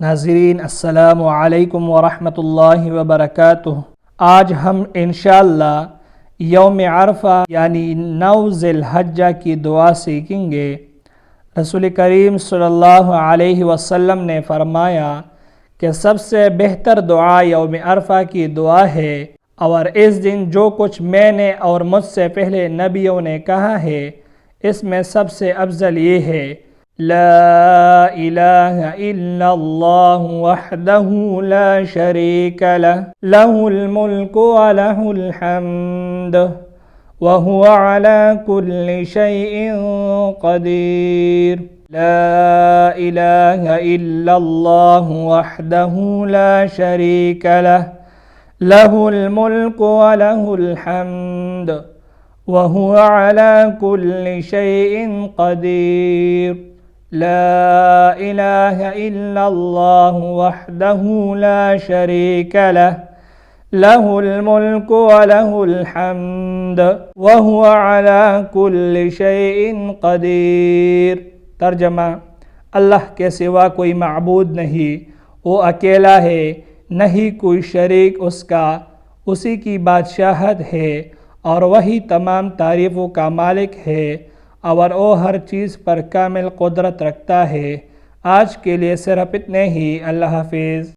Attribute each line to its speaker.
Speaker 1: नाज़रीन अस्सलामु अलैकुम वरहमतुल्लाहि वबरकातुहू। आज हम इंशाअल्लाह यौम अरफा यानी 9 ज़िलहज्जा की दुआ सीखेंगे। रसूल करीम सल्लल्लाहु अलैहि वसल्लम ने फरमाया कि सबसे बेहतर दुआ यौम अरफा की दुआ है, और इस दिन जो कुछ मैंने और मुझसे पहले नबियों ने कहा है इसमें सबसे अफजल ये है, ला इलाहा इल्लल्लाह वहदहू ला शरीक लह लहुल मुल्कु व लहुल हम्द व हुवा अला कुल्लि शैइन क़दीर। ला इलाहा इल्लल्लाह वहदहू ला शरीक लह लहुल मुल्कु व लहुल हम्द व हुवा अला कुल्लि शैइन क़दीर। ला इलाहा इल्लल्लाह वहदहू ला शरीक लह लहुल मुल्कु व लहुल हम्द व हुवा अला कुल्लि शैइन क़दीर। तर्जमा, अल्लाह के सिवा कोई माबूद नहीं, वो अकेला है, नहीं कोई शरीक उसका, उसी की बादशाहत है और वही तमाम तारीफ़ों का मालिक है, और वो हर चीज़ पर कामिल कुदरत रखता है। आज के लिए सिर्फ इतने ही। अल्लाह हाफिज़।